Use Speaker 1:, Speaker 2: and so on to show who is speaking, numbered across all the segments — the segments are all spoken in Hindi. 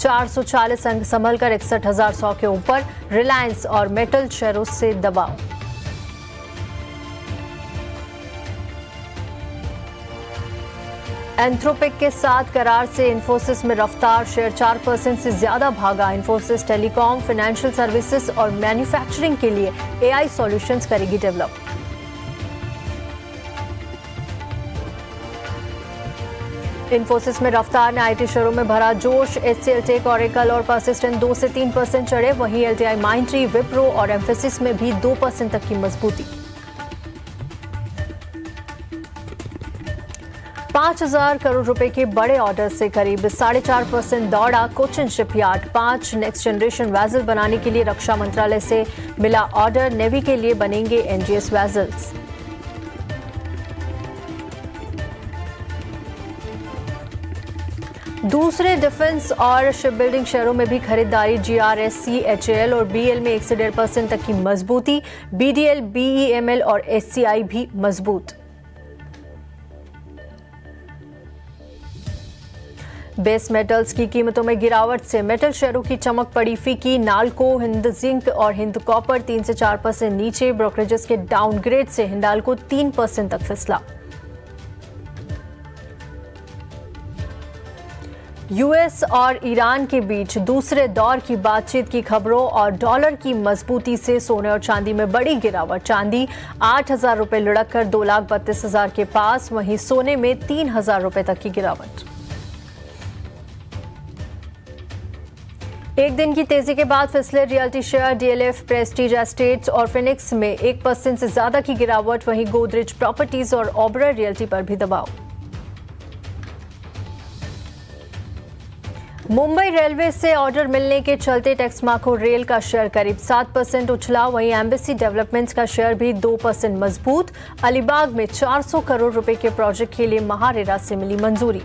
Speaker 1: 440 अंक संभलकर 61,100 के ऊपर। रिलायंस और मेटल शेयरों से दबाव। एंथ्रोपिक के साथ करार से इंफोसिस में रफ्तार, शेयर 4% से ज्यादा भागा। इंफोसिस टेलीकॉम, फाइनेंशियल सर्विसेज और मैन्युफैक्चरिंग के लिए एआई सॉल्यूशंस करेगी डेवलप। इंफोसिस में रफ्तार ने आईटी शेयरों में भरा जोश। एचसीएल टेक, ऑरेकल और परसिस्टेंट 2 से 3% चढ़े। वहीं एलटीआई, माइंडट्री, विप्रो और एम्फेसिस में भी 2% तक की मजबूती। 5,000 करोड़ रुपए के बड़े ऑर्डर से करीब 4.5% दौड़ा Cochin shipyard. 5 next generation vessel बनाने के लिए रक्षा मंत्रालय से मिला ऑर्डर। नेवी के लिए बनेंगे एनजीएस वेसल्स। दूसरे डिफेंस और शिप बिल्डिंग शेयरों में भी खरीदारी। जीआरएससी, एचएएल और बीएल में 1 से 1.5% तक की मजबूती। बीडीएल, बीईएमएल और एचसीआई भी मजबूत। बेस मेटल्स की कीमतों में गिरावट से मेटल शेयरों की चमक पड़ी फीकी। नाल्को, हिंद जिंक और हिंद कॉपर 3 से 4% नीचे। ब्रोकरेजेस के डाउनग्रेड से हिंडाल्को 3% तक फिसला। यूएस और ईरान के बीच दूसरे दौर की बातचीत की खबरों और डॉलर की मजबूती से सोने और चांदी में बड़ी गिरावट। चांदी 8,000 रुपए लुढ़क कर 2,32,000 के पास। वहीं सोने में 3,000 रुपए तक की गिरावट। एक दिन की तेजी के बाद फिसले realty share. DLF, prestige estates और फिनिक्स में 1% से ज्यादा की गिरावट। वहीं गोदरेज प्रॉपर्टीज और ओबरॉय रियल्टी पर भी दबाव। मुंबई रेलवे से ऑर्डर मिलने के चलते टेक्समाको रेल का शेयर करीब 7% उछला। वहीं एम्बेसी डेवलपमेंट्स का शेयर भी 2% मजबूत। अलीबाग में 400 करोड़ रुपए के प्रोजेक्ट के लिए महारेरा से मिली मंजूरी।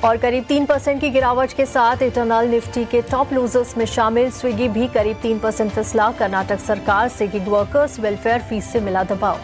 Speaker 1: और करीब 3% की गिरावट के साथ इटरनल निफ्टी के टॉप लूजर्स में शामिल। स्विगी भी करीब 3% फिसला। कर्नाटक सरकार से गिग वर्कर्स वेलफेयर फीस से मिला दबाव।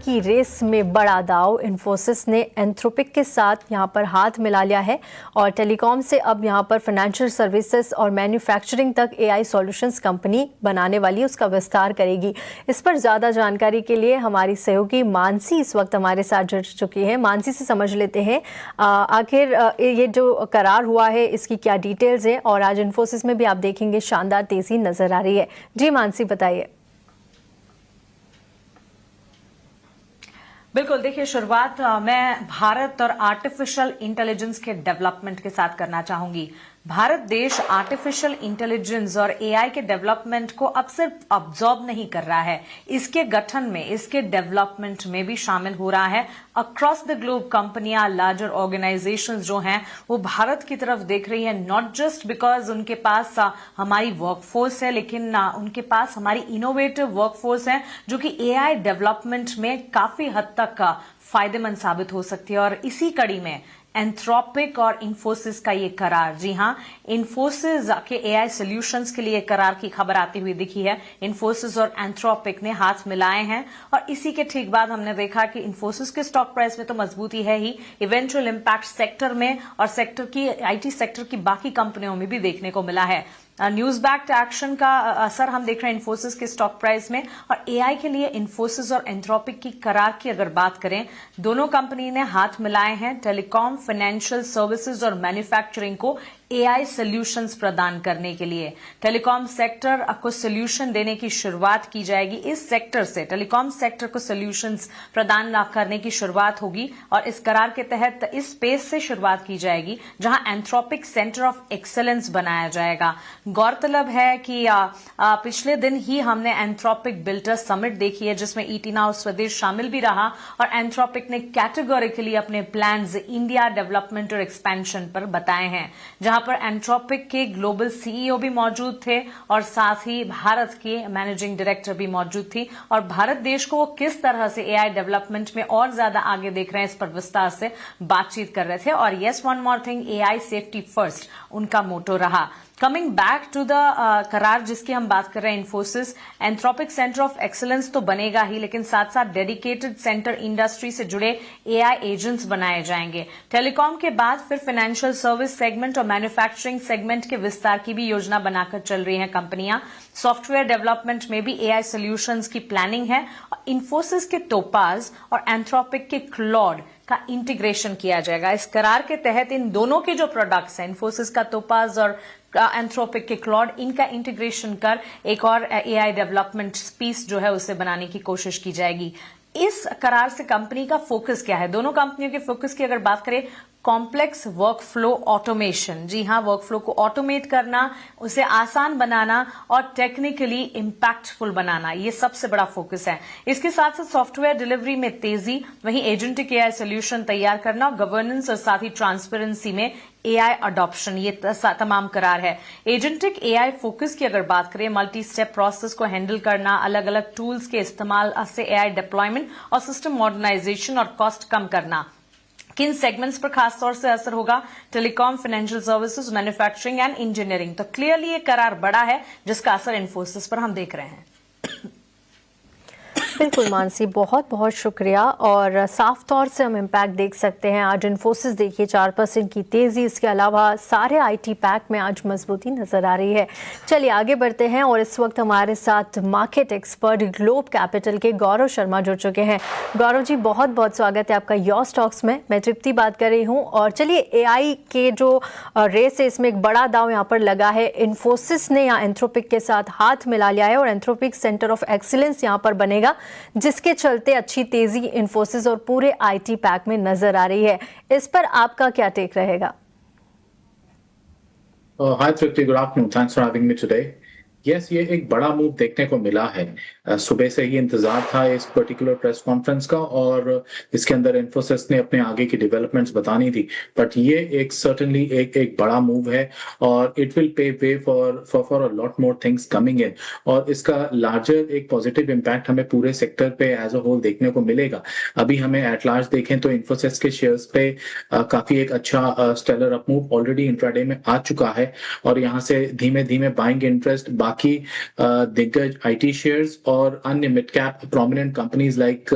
Speaker 1: की रेस में बड़ा दाव। इंफोसिस ने एंथ्रोपिक के साथ यहां पर हाथ मिला लिया है और टेलीकॉम से अब यहां पर फाइनेंशियल सर्विसेज और मैन्युफैक्चरिंग तक एआई सॉल्यूशंस कंपनी बनाने वाली, उसका विस्तार करेगी। इस पर ज़्यादा जानकारी के लिए हमारी सहयोगी मानसी इस वक्त हमारे साथ जुड़ चुकी है। मानसी से समझ लेते हैं आखिर ये जो करार हुआ है इसकी क्या डिटेल्स है और आज इंफोसिस में भी आप देखेंगे शानदार तेजी नजर आ रही है। जी मानसी, बताइए।
Speaker 2: बिल्कुल, देखिए शुरुआत मैं भारत और आर्टिफिशियल इंटेलिजेंस के डेवलपमेंट के साथ करना चाहूंगी। भारत देश आर्टिफिशियल इंटेलिजेंस और एआई के डेवलपमेंट को अब सिर्फ अब्जॉर्ब नहीं कर रहा है, इसके गठन में, इसके डेवलपमेंट में भी शामिल हो रहा है। अक्रॉस द ग्लोब कंपनियां, लार्जर ऑर्गेनाइजेशंस जो हैं वो भारत की तरफ देख रही है, नॉट जस्ट बिकॉज उनके पास हमारी वर्कफोर्स है, लेकिन उनके पास हमारी इनोवेटिव वर्कफोर्स है जो कि एआई डेवलपमेंट में काफी हद तक फायदेमंद साबित हो सकती है। और इसी कड़ी में एंथ्रोपिक और इंफोसिस का ये करार, जी हां, इंफोसिस के एआई सॉल्यूशंस के लिए करार की खबर आती हुई दिखी है। इंफोसिस और एंथ्रोपिक ने हाथ मिलाए हैं और इसी के ठीक बाद हमने देखा कि इंफोसिस के स्टॉक प्राइस में तो मजबूती है ही, इवेंचुअल इंपैक्ट सेक्टर में और सेक्टर की आईटी सेक्टर की बाकी कंपनियों में भी देखने को मिला है। न्यूज बैक्ड एक्शन का असर हम देख रहे हैं इंफोसिस के स्टॉक प्राइस में। और एआई के लिए इंफोसिस और एंथ्रोपिक की करार की अगर बात करें, दोनों कंपनी ने हाथ मिलाए हैं टेलीकॉम, फाइनेंशियल सर्विसेज और मैन्युफैक्चरिंग को एआई सॉल्यूशंस प्रदान करने के लिए। टेलीकॉम सेक्टर को सॉल्यूशन देने की शुरुआत की जाएगी। इस सेक्टर से, टेलीकॉम सेक्टर को सॉल्यूशंस प्रदान करने की शुरुआत होगी और इस करार के तहत इस स्पेस से शुरुआत की जाएगी जहां एंथ्रोपिक सेंटर ऑफ एक्सेलेंस बनाया जाएगा। गौरतलब है कि पिछले दिन ही हमने एंथ्रोपिक बिल्डर समिट देखी है जिसमें ईटी नाउ स्वदेश शामिल भी रहा और एंथ्रोपिक ने कैटेगोरिकली अपने प्लान्स इंडिया डेवलपमेंट और एक्सपेंशन पर बताए हैं, जहां पर एंट्रोपिक के ग्लोबल सीईओ भी मौजूद थे और साथ ही भारत के मैनेजिंग डायरेक्टर भी मौजूद थी और भारत देश को वो किस तरह से एआई डेवलपमेंट में और ज्यादा आगे देख रहे हैं इस पर विस्तार से बातचीत कर रहे थे। और yes one more thing, AI safety first उनका मोटो रहा। कमिंग बैक टू द करार जिसकी हम बात कर रहे हैं, Infosys Anthropic centre of excellence तो बनेगा ही, लेकिन साथ साथ डेडिकेटेड सेंटर इंडस्ट्री से जुड़े एआई एजेंट्स बनाए जाएंगे। टेलीकॉम के बाद फिर फाइनेंशियल सर्विस सेगमेंट और मैन्युफैक्चरिंग सेगमेंट के विस्तार की भी योजना बनाकर चल रही हैं कंपनियां। सॉफ्टवेयर डेवलपमेंट में भी एआई सोल्यूशंस की प्लानिंग है। इन्फोसिस के टोपाज और एंथ्रोपिक के क्लॉड का इंटीग्रेशन किया जाएगा। इस करार के तहत इन दोनों के जो प्रोडक्ट्स हैं, इन्फोसिस का टोपाज और एंथ्रोपिक के क्लॉड, इनका इंटीग्रेशन कर एक और एआई डेवलपमेंट पीस जो है उसे बनाने की कोशिश की जाएगी। इस करार से कंपनी का फोकस क्या है? दोनों कंपनियों के फोकस की अगर बात करें, कॉम्प्लेक्स वर्कफ्लो ऑटोमेशन, जी हां, वर्कफ्लो को ऑटोमेट करना, उसे आसान बनाना और टेक्निकली इंपैक्टफुल बनाना, ये सबसे बड़ा फोकस है। इसके साथ साथ सॉफ्टवेयर डिलीवरी में तेजी, वहीं एजेंटिक एआई सोल्यूशन तैयार करना और गवर्नेंस और साथ ही ट्रांसपेरेंसी में एआई अडॉप्शन, ये तमाम करार है। एजेंटिक एआई फोकस की अगर बात करें, मल्टी स्टेप प्रोसेस को हैंडल करना, अलग अलग टूल्स के इस्तेमाल से एआई डिप्लॉयमेंट और सिस्टम मॉडर्नाइजेशन और कॉस्ट कम करना। किन सेगमेंट्स पर खासतौर से असर होगा? Telecom, financial services, manufacturing and engineering. तो क्लियरली ये करार बड़ा है जिसका असर इन्फोसिस पर हम देख रहे हैं।
Speaker 1: बिल्कुल मानसी, बहुत बहुत शुक्रिया। और साफ तौर से हम इम्पैक्ट देख सकते हैं। आज इन्फोसिस देखिए 4% की तेज़ी, इसके अलावा सारे आईटी पैक में आज मजबूती नज़र आ रही है। चलिए आगे बढ़ते हैं और इस वक्त हमारे साथ मार्केट एक्सपर्ट ग्लोब कैपिटल के गौरव शर्मा जुड़ चुके हैं। गौरव जी, बहुत बहुत स्वागत है आपका योर स्टॉक्स में। मैं तृप्ति बात कर रही हूँ और चलिए एआई के जो रेस है इसमें एक बड़ा दांव यहाँ पर लगा है। इन्फोसिस ने यहाँ एंथ्रोपिक के साथ हाथ मिला लिया है और एंथ्रोपिक सेंटर ऑफ एक्सीलेंस यहाँ पर बनेगा, जिसके चलते अच्छी तेजी इन्फोसिस और पूरे आईटी पैक में नजर आ रही है। इस पर आपका क्या टेक रहेगा?
Speaker 3: Hi Tripti, good afternoon. Thanks for having me today. Yes, ये एक बड़ा मूव देखने को मिला है। सुबह से ही इंतजार था इस पर्टिकुलर प्रेस कॉन्फ्रेंस का और इसके अंदर इन्फोसिस ने अपने आगे की डेवलपमेंट्स बतानी थी, बट ये एक सर्टेनली एक बड़ा मूव है और it will pay way for a lot more things coming in और इसका लार्जर एक पॉजिटिव इम्पैक्ट हमें पूरे सेक्टर पे एज अ होल देखने को मिलेगा। अभी हमें एट लार्ज देखें तो इन्फोसिस के शेयर्स पे काफी एक अच्छा stellar up move already intraday में आ चुका है और यहाँ से धीमे धीमे बाइंग इंटरेस्ट बाकी दिग्गज आईटी शेयर्स और अन्य mid cap prominent companies like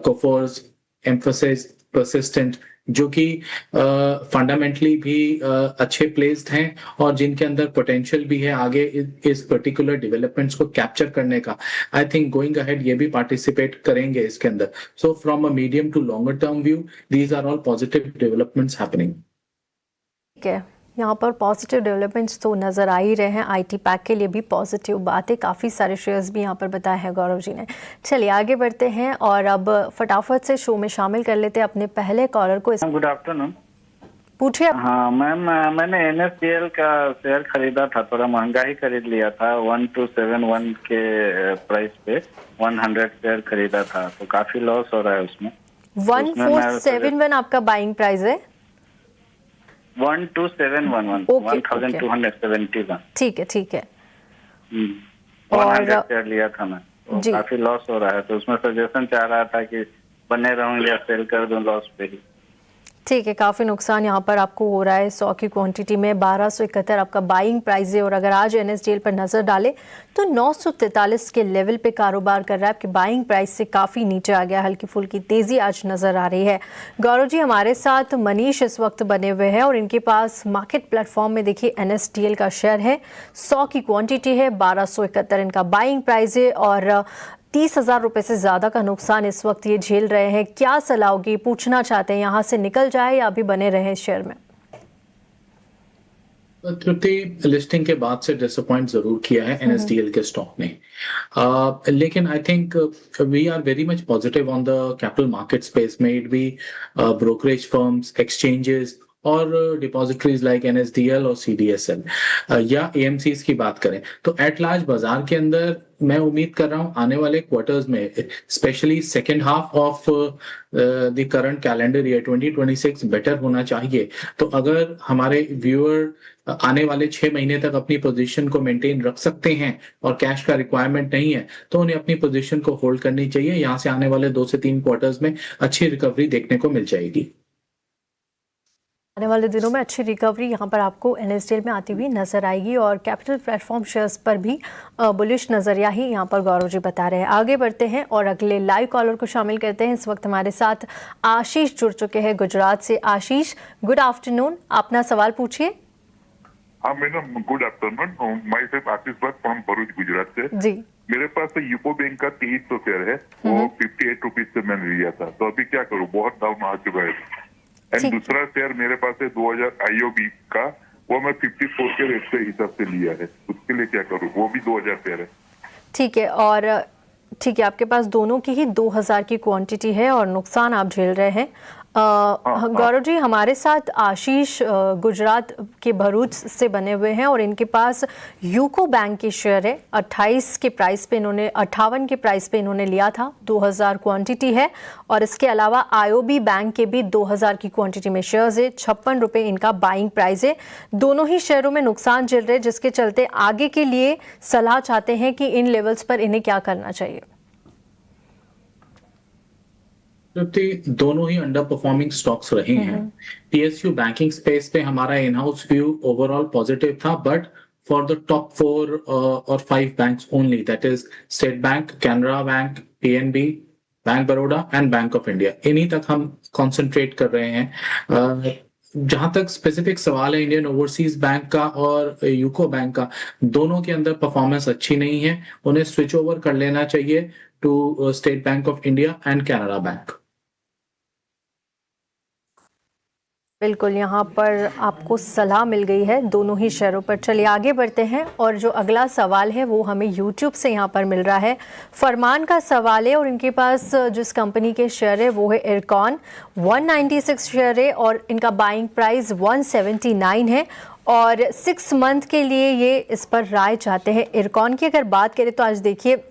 Speaker 3: Coforge, Mphasis, Persistent, जो कि फंडामेंटली भी अच्छे प्लेस्ड हैं और जिनके अंदर पोटेंशियल भी है आगे इस पर्टिकुलर डेवलपमेंट्स को कैप्चर करने का। आई थिंक गोइंग अहेड ये भी पार्टिसिपेट करेंगे इसके अंदर। So from a medium to longer term view, these are all positive developments happening.
Speaker 1: ठीक है, यहाँ पर पॉजिटिव डेवलपमेंट्स तो नज़र आ ही रहे हैं। आईटी पैक के लिए भी पॉजिटिव बातें, काफ़ी सारे शेयर्स भी यहाँ पर बताए हैं गौरव जी ने। चलिए आगे बढ़ते हैं और अब फटाफट से शो में शामिल कर लेते हैं अपने पहले कॉलर को।
Speaker 4: गुड आफ्टरनून,
Speaker 1: पूछिए।
Speaker 4: हाँ मैम, मैंने NSDL का शेयर खरीदा था, थोड़ा महंगा ही खरीद लिया था। 1271 के प्राइस पे 100 शेयर खरीदा था, तो काफी लॉस हो रहा है उसमें।
Speaker 1: 1471 आपका बाइंग प्राइस है?
Speaker 4: 12711, 1271।
Speaker 1: ठीक है, ठीक है।
Speaker 4: 100 शेयर लिया था मैं, तो काफी लॉस हो रहा है, तो उसमें सजेशन चाह रहा था कि बने रहूं या सेल कर दूं लॉस पे ही।
Speaker 1: ठीक है, काफ़ी नुकसान यहाँ पर आपको हो रहा है। 100 की क्वांटिटी में 1271 आपका बाइंग प्राइस है और अगर आज NSDL पर नज़र डाले तो 943 के लेवल पे कारोबार कर रहा है। आपके बाइंग प्राइस से काफ़ी नीचे आ गया, हल्की फुल्की तेज़ी आज नज़र आ रही है। गौरव जी, हमारे साथ मनीष इस वक्त बने हुए हैं और इनके पास मार्केट प्लेटफॉर्म में देखिए NSDL का शेयर है, 100 की क्वान्टिटी है, 1271 इनका बाइंग प्राइस है और 30,000 रुपए से ज्यादा का नुकसान इस वक्त ये झेल रहे हैं। क्या सलाह होगी? पूछना चाहते हैं यहाँ से निकल जाए या अभी बने रहे शेयर में?
Speaker 3: तृप्ति, लिस्टिंग के बाद से डिसअपॉइंट जरूर किया है NSDL के स्टॉक ने, लेकिन I think we are very much positive on the capital market space में, it be brokerage firms, exchanges और डिपॉजिटरीज लाइक NSDL और CDSL या AMCs की बात करें तो एट लार्ज बाजार के अंदर मैं उम्मीद कर रहा हूं आने वाले क्वार्टर्स में specially second half of the current calendar year 2026 better होना चाहिए। तो अगर हमारे व्यूअर आने वाले 6 महीने तक अपनी पोजीशन को मेंटेन रख सकते हैं और कैश का रिक्वायरमेंट नहीं है तो उन्हें अपनी पोजीशन को होल्ड करनी चाहिए। यहाँ से आने वाले 2 से 3 क्वार्टर्स में अच्छी रिकवरी देखने को मिल जाएगी।
Speaker 1: आने वाले दिनों में अच्छी रिकवरी यहाँ पर आपको NSDL में आती हुई नजर आएगी और कैपिटल प्लेटफॉर्म शेयर्स पर भी बुलिश नजरिया ही यहाँ पर गौरव जी बता रहे हैं। आगे बढ़ते हैं और अगले लाइव कॉलर को शामिल करते हैं। इस वक्त हमारे साथ आशीष जुड़ चुके हैं गुजरात से। आशीष, गुड आफ्टरनून, अपना सवाल पूछिए।
Speaker 5: हाँ madam, good afternoon. My self Ashish Bhatt from Bharuch, Gujarat से।
Speaker 1: जी,
Speaker 5: मेरे पास यूको बैंक का 2300 शेयर है, वो 58 रुपीज से मैंने लिया था, तो अभी क्या करूँ, बहुत डाउन आ चुका है। एंड दूसरा शेयर मेरे पास है 2000 IOB का, वो मैं 54 के रेट से हिसाब से लिया है, उसके लिए क्या करूँ, वो भी 2000 शेयर है।
Speaker 1: ठीक है, और ठीक है, आपके पास दोनों की ही 2000 की क्वांटिटी है और नुकसान आप झेल रहे हैं। गौरव जी, हमारे साथ आशीष गुजरात के भरूच से बने हुए हैं और इनके पास यूको बैंक के शेयर है। 28 के प्राइस पे इन्होंने 58 के प्राइस पे इन्होंने लिया था, 2000 क्वांटिटी है। और इसके अलावा IOB बैंक के भी 2000 की क्वांटिटी में शेयर्स है। 56 रुपये इनका बाइंग प्राइस है। दोनों ही शेयरों में नुकसान झेल रहे हैं, जिसके चलते आगे के लिए सलाह चाहते हैं कि इन लेवल्स पर इन्हें क्या करना चाहिए।
Speaker 3: दोनों ही अंडर परफॉर्मिंग स्टॉक्स रहे हैं। PSU बैंकिंग स्पेस पे हमारा in house view overall positive था, बट फॉर द टॉप 4 और 5 banks only, that is state bank, Canara bank, PNB, bank Baroda and bank of India, इन्हीं तक हम कॉन्सेंट्रेट कर रहे हैं। जहां तक स्पेसिफिक सवाल है इंडियन ओवरसीज बैंक का और यूको बैंक का, दोनों के अंदर परफॉर्मेंस अच्छी नहीं है, उन्हें स्विच ओवर कर लेना चाहिए to State Bank of India and Canara Bank.
Speaker 1: बिल्कुल, यहाँ पर आपको सलाह मिल गई है दोनों ही शेयरों पर। चलिए आगे बढ़ते हैं और जो अगला सवाल है वो हमें YouTube से यहाँ पर मिल रहा है। फरमान का सवाल है और इनके पास जिस कंपनी के शेयर है वो है इरकॉन, 196 शेयर है और इनका बाइंग प्राइस 179 है और 6 मंथ के लिए ये इस पर राय चाहते हैं। इरकॉन की अगर बात करें तो आज देखिए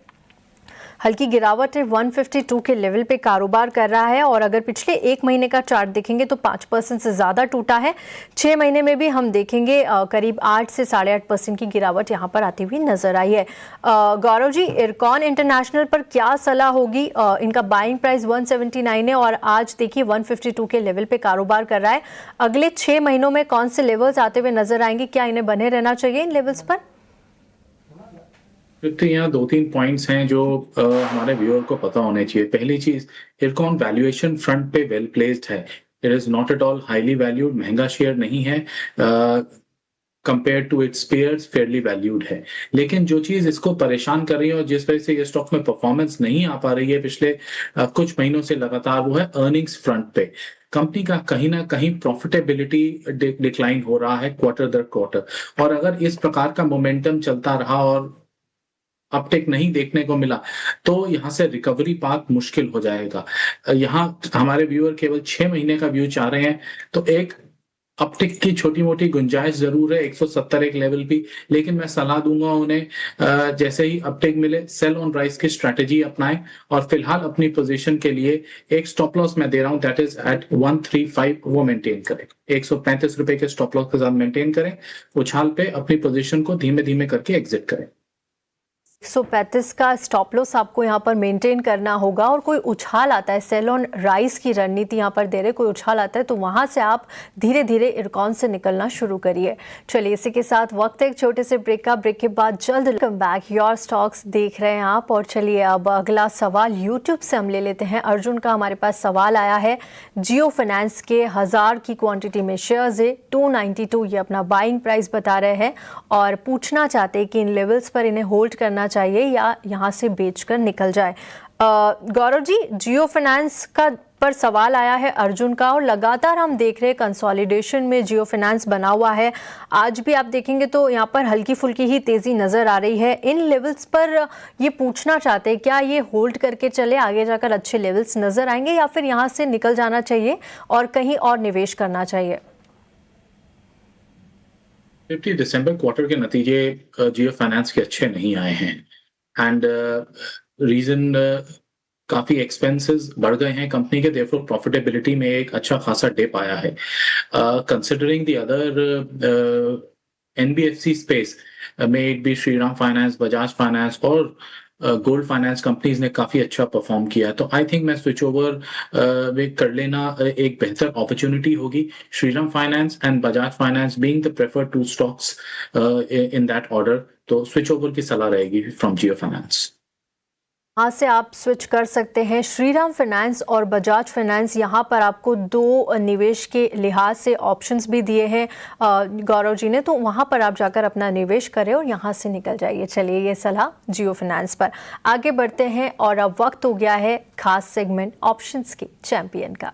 Speaker 1: हल्की गिरावट है, 152 के लेवल पे कारोबार कर रहा है और अगर पिछले 1 महीने का चार्ट देखेंगे तो 5% से ज़्यादा टूटा है। 6 महीने में भी हम देखेंगे करीब 8 से 8.5% की गिरावट यहाँ पर आती हुई नजर आई है। गौरव जी, इरकॉन इंटरनेशनल पर क्या सलाह होगी? इनका बाइंग प्राइस 179 है और आज देखिए 152 के लेवल पे कारोबार कर रहा है। अगले 6 महीनों में कौन से लेवल्स आते हुए नजर आएंगे? क्या इन्हें बने रहना चाहिए इन लेवल्स पर?
Speaker 3: तो यहाँ 2-3 पॉइंट्स हैं जो हमारे व्यूअर को पता होने चाहिए। पहली चीज, इरकॉन वैल्यूएशन फ्रंट पे वेल प्लेस्ड है। It is not at all highly valued, महंगा शेयर नहीं है, compare to its peers fairly valued है। लेकिन जो चीज इसको परेशान कर रही है और जिस वजह से ये स्टॉक में परफॉर्मेंस नहीं आ पा रही है पिछले कुछ महीनों से लगातार, वो है अर्निंग्स फ्रंट पे। कंपनी का कहीं ना कहीं प्रॉफिटेबिलिटी डिक्लाइन हो रहा है क्वार्टर दर क्वार्टर, और अगर इस प्रकार का मोमेंटम चलता रहा और अपटेक नहीं देखने को मिला तो यहाँ से रिकवरी पाथ मुश्किल हो जाएगा। यहाँ हमारे व्यूअर केवल 6 महीने का व्यू चाह रहे हैं तो एक अपटिक की छोटी मोटी गुंजाइश जरूर है 170 एक लेवल भी, लेकिन मैं सलाह दूंगा उन्हें जैसे ही अपटिक मिले सेल ऑन राइज की स्ट्रेटेजी अपनाएं और फिलहाल अपनी पोजीशन के लिए एक स्टॉप लॉस मैं दे रहा हूं, दैट इज एट 135, वो मेंटेन करें। 135 रुपए के स्टॉप लॉस के साथ मेंटेन करें, उछाल पे अपनी पोजीशन को धीमे धीमे करके एग्जिट करें।
Speaker 1: 135 का स्टॉप लॉस आपको यहाँ पर मेंटेन करना होगा और कोई उछाल आता है, सेल ऑन राइज की रणनीति यहाँ पर दे रहे, कोई उछाल आता है तो वहाँ से आप धीरे धीरे इरकॉन से निकलना शुरू करिए। चलिए इसी के साथ वक्त है एक छोटे से ब्रेक का। ब्रेक के बाद जल्द वेलकम बैक, योर स्टॉक्स देख रहे हैं आप। और चलिए अब अगला सवाल यूट्यूब से हम ले लेते हैं। अर्जुन का हमारे पास सवाल आया है। जियो फाइनेंस के 1000 की क्वांटिटी में शेयर्स है, 292 ये अपना बाइंग प्राइस बता रहे हैं और पूछना चाहते हैं कि इन लेवल्स पर इन्हें होल्ड करना चाहिए या यहां से बेचकर निकल जाए। गौरव जी, जियो फाइनेंस का पर सवाल आया है अर्जुन का और लगातार हम देख रहे हैं कंसोलिडेशन में जियो फाइनेंस बना हुआ है। आज भी आप देखेंगे तो यहाँ पर हल्की फुल्की ही तेजी नजर आ रही है। इन लेवल्स पर ये पूछना चाहते हैं क्या ये होल्ड करके चले, आगे जाकर अच्छे लेवल्स नजर आएंगे या फिर यहाँ से निकल जाना चाहिए और कहीं और निवेश करना चाहिए?
Speaker 3: 50 दिसंबर क्वार्टर के नतीजे जियो फाइनेंस के अच्छे नहीं आए हैं एंड रीजन काफी एक्सपेंसेस बढ़ गए हैं कंपनी के, देयरफॉर प्रॉफिटेबिलिटी में एक अच्छा खासा डिप आया है. Considering the other NBFC space में it be Shriram finance, Bajaj finance और गोल्ड फाइनेंस कंपनीज ने काफी अच्छा परफॉर्म किया है. तो आई थिंक मैं स्विच ओवर में कर लेना एक बेहतर अपॉर्चुनिटी होगी. Shriram finance and Bajaj finance being the preferred two stocks in that order. तो स्विच ओवर की सलाह रहेगी फ्रॉम जियो फाइनेंस.
Speaker 1: यहाँ से आप स्विच कर सकते हैं श्रीराम फाइनेंस और बजाज फाइनेंस. यहाँ पर आपको दो निवेश के लिहाज से ऑप्शंस भी दिए हैं गौरव जी ने, तो वहाँ पर आप जाकर अपना निवेश करें और यहाँ से निकल जाइए. चलिए, ये सलाह जियो फाइनेंस पर. आगे बढ़ते हैं और अब वक्त हो गया है खास सेगमेंट ऑप्शंस की चैंपियन का.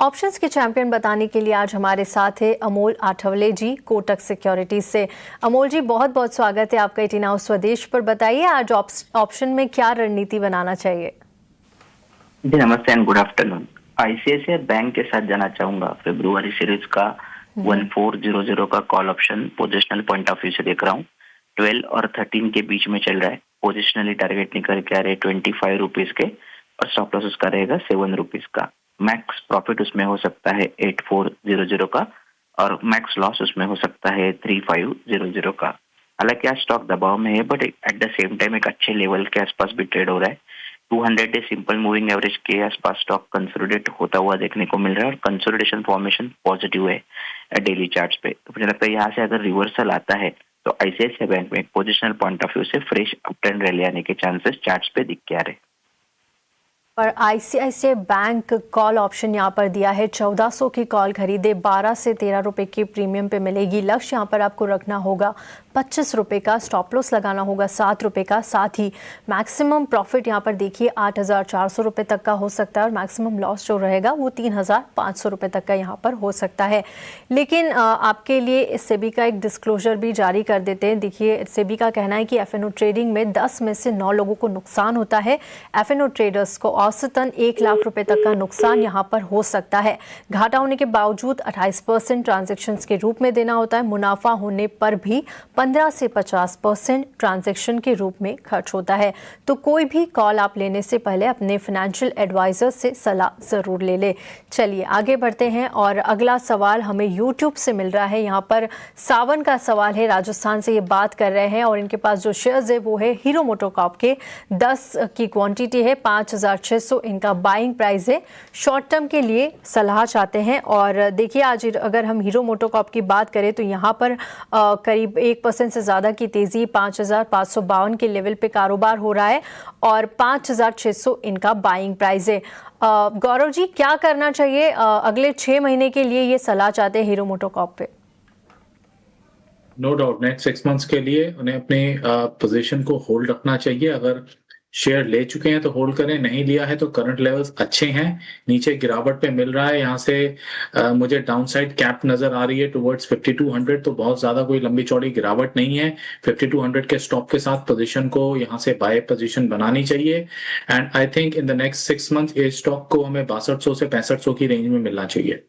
Speaker 1: ऑप्शंस के चैंपियन बताने के लिए आज हमारे साथ है अमोल आठवले जी, कोटक सिक्योरिटीज से. अमोल जी, बहुत बहुत स्वागत है आपका 18 हाउस स्वदेश पर. बताइए आज ऑप्शन में क्या रणनीति बनाना चाहिए.
Speaker 6: जी नमस्ते and good afternoon. ICICI bank के साथ जाना चाहूंगा. फरवरी सीरीज का 1400 का call option positional point of view से देख रहा हूँ. 12 और 13 के बीच में चल रहा है. पोजिशनली टारगेट निकल के आ रहे 25 रुपीज के और स्टॉप लॉस उसका रहेगा 7 रुपीज का. मैक्स प्रॉफिट उसमें हो सकता है 8400 का और मैक्स लॉस उसमें हो सकता है 3500 का. हालांकि आज स्टॉक दबाव में है but at the same time एक अच्छे लेवल के आसपास भी ट्रेड हो रहा है. 200 डे सिंपल मूविंग एवरेज के आसपास स्टॉक कंसोलिडेट होता हुआ देखने को मिल रहा है और कंसोलिडेशन फॉर्मेशन पॉजिटिव है डेली चार्ट्स पे. तो मुझे लगता है यहाँ से अगर रिवर्सल आता है तो आईसीआईसीआई बैंक में पोजिशनल पॉइंट ऑफ व्यू से फ्रेश अप ट्रेंड रैली आने के चांसेस चार्ट्स पे दिख के आ रहे.
Speaker 1: पर आईसीआईसीआई बैंक कॉल ऑप्शन यहाँ पर दिया है. 1400 की कॉल खरीदे 12 से 13 रुपए की प्रीमियम पे मिलेगी. लक्ष्य यहाँ पर आपको रखना होगा 25 रुपए का. स्टॉप लॉस लगाना होगा 7 रुपए का. साथ ही मैक्सिमम प्रॉफिट यहाँ पर देखिए 8400 रुपए तक का हो सकता है और मैक्सिमम लॉस जो रहेगा वो 3500 रुपए तक का यहाँ पर हो सकता है. लेकिन आपके लिए सेबी का एक डिस्क्लोजर भी जारी कर देते हैं. देखिए, सेबी का कहना है कि एफएनओ ट्रेडिंग में 10 में से 9 लोगों को नुकसान होता है. एफएनओ ट्रेडर्स को औसतन 1 लाख रुपए तक का नुकसान यहाँ पर हो सकता है. घाटा होने के बावजूद 28% ट्रांजैक्शन के रूप में देना होता है. मुनाफा होने पर भी 15 से 50% ट्रांजैक्शन के रूप में खर्च होता है. तो कोई भी कॉल आप लेने से पहले अपने फाइनेंशियल एडवाइजर से सलाह जरूर ले ले. चलिए आगे बढ़ते हैं और अगला सवाल हमें यूट्यूब से मिल रहा है. यहाँ पर सावन का सवाल है, राजस्थान से ये बात कर रहे हैं और इनके पास जो शेयर्स है वो है हीरो मोटोकॉर्प के. 10 की क्वांटिटी है, 5600 इनका बाइंग प्राइस है. शॉर्ट टर्म के लिए सलाह चाहते हैं. और देखिए, आज अगर हम हीरो मोटोकॉर्प की बात करें तो यहाँ पर करीब 1% से ज़्यादा की तेज़ी 5552 के लेवल पे कारोबार हो रहा है और 5600 इनका बाइंग प्राइस है. गौरव जी, क्या करना चाहिए अगले 6 महीने के लिए, ये सलाह चाहते हैं हीरो मोटोकॉर्प पे.
Speaker 3: नो डाउट नेक्स्ट 6 मंथ्स के लिए उन्हें अपने पोजीशन को होल्ड रखना चाहिए. अगर शेयर ले चुके हैं तो होल्ड करें, नहीं लिया है तो करंट लेवल्स अच्छे हैं. नीचे गिरावट पे मिल रहा है. यहाँ से मुझे डाउनसाइड कैप नजर आ रही है टुवर्ड्स 5200. तो बहुत ज्यादा कोई लंबी चौड़ी गिरावट नहीं है. 5200 के स्टॉप के साथ पोजीशन को यहाँ से बाय पोजीशन बनानी चाहिए. And I think in the next 6 months ये स्टॉक को हमें 6200 से 6500 की रेंज में मिलना चाहिए.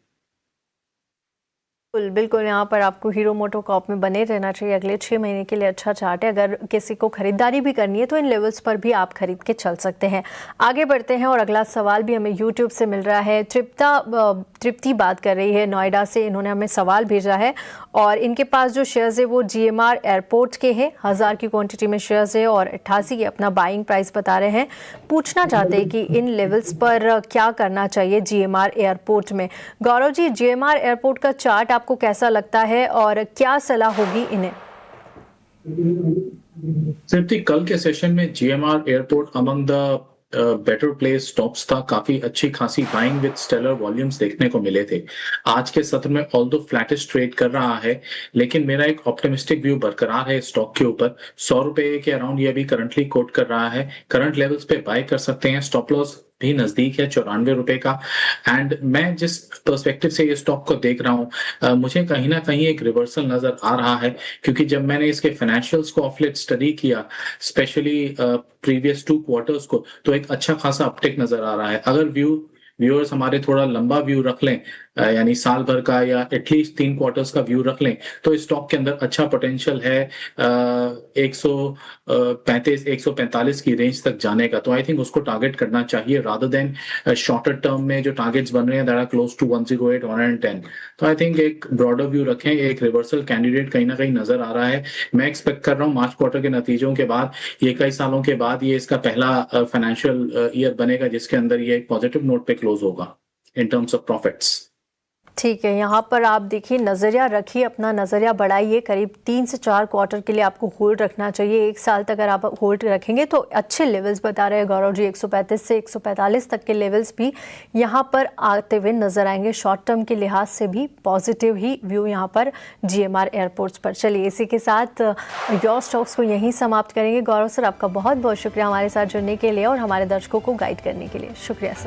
Speaker 1: बिल्कुल, यहाँ पर आपको हीरो मोटोकॉर्प में बने रहना चाहिए. अगले 6 महीने के लिए अच्छा चार्ट है. अगर किसी को खरीदारी भी करनी है तो इन लेवल्स पर भी आप खरीद के चल सकते हैं. आगे बढ़ते हैं और अगला सवाल भी हमें यूट्यूब से मिल रहा है. तृप्ति बात कर रही है नोएडा से. इन्होंने हमें सवाल भेजा है और इनके पास जो शेयर्स है वो जीएमआर एयरपोर्ट के हैं. 1000 की क्वांटिटी में शेयर्स है और 88 की अपना बाइंग प्राइस बता रहे हैं. पूछना चाहते हैं कि इन लेवल्स पर क्या करना चाहिए जीएमआर एयरपोर्ट में. गौरव जी, जीएमआर एयरपोर्ट का चार्ट आपको कैसा लगता है और क्या सलाह होगी इन्हें?
Speaker 3: सिर्फ कल के सेशन में GMR airport among the better place stocks था. काफी अच्छी खासी बाइंग विद स्टेलर वॉल्यूम्स देखने को मिले थे. आज के सत्र में ऑल्दो फ्लैटिश ट्रेड कर रहा है, लेकिन मेरा एक ऑप्टिमिस्टिक व्यू बरकरार है स्टॉक के ऊपर. 100 रुपए के अराउंड ये अभी करंटली कोट कर रहा है. करंट लेवल्स पे बाय कर सकते हैं. स्टॉप लॉस भी नजदीक है 94 रुपए का। एंड मैं जिस पर्सपेक्टिव से ये स्टॉक को देख रहा हूँ, मुझे कहीं ना कहीं एक रिवर्सल नजर आ रहा है, क्योंकि जब मैंने इसके फाइनेंशियल्स को ऑफ लेट स्टडी किया, स्पेशली प्रीवियस 2 क्वार्टर्स को, तो एक अच्छा खासा अपटिक नजर आ रहा है। अगर व्यूअर्स हमारे थोड़ा लंबा व्यू रख लें, यानी साल भर का या एटलीस्ट 3 क्वार्टर्स का व्यू रख लें, तो इस स्टॉक के अंदर अच्छा पोटेंशियल है 145 की रेंज तक जाने का। तो आई थिंक उसको टारगेट करना चाहिए रादर देन शॉर्टर टर्म में जो टारगेट्स बन रहे हैं दैट आर क्लोज टू 108 110। तो आई थिंक एक ब्रॉडर व्यू रखें, एक रिवर्सल कैंडिडेट कहीं ना कहीं नजर आ रहा है। मैं एक्सपेक्ट कर रहा हूँ मार्च क्वार्टर के नतीजों के बाद, ये कई सालों के बाद ये इसका पहला फाइनेंशियल ईयर बनेगा जिसके अंदर ये एक पॉजिटिव नोट पे क्लोज होगा इन टर्म्स ऑफ प्रॉफिट्स।
Speaker 1: ठीक है, यहाँ पर आप देखिए, नज़रिया रखिए, अपना नज़रिया बढ़ाइए। करीब 3 से 4 क्वार्टर के लिए आपको होल्ड रखना चाहिए। 1 साल तक अगर आप होल्ड रखेंगे तो अच्छे लेवल्स बता रहे हैं गौरव जी, 135 से 145 तक के लेवल्स भी यहाँ पर आते हुए नजर आएंगे। शॉर्ट टर्म के लिहाज से भी पॉजिटिव ही व्यू यहाँ पर GMR एयरपोर्ट्स पर। चलिए, इसी के साथ योर स्टॉक्स को यहीं समाप्त करेंगे। गौरव सर, आपका बहुत बहुत शुक्रिया हमारे साथ जुड़ने के लिए और हमारे दर्शकों को गाइड करने के लिए। शुक्रिया सर।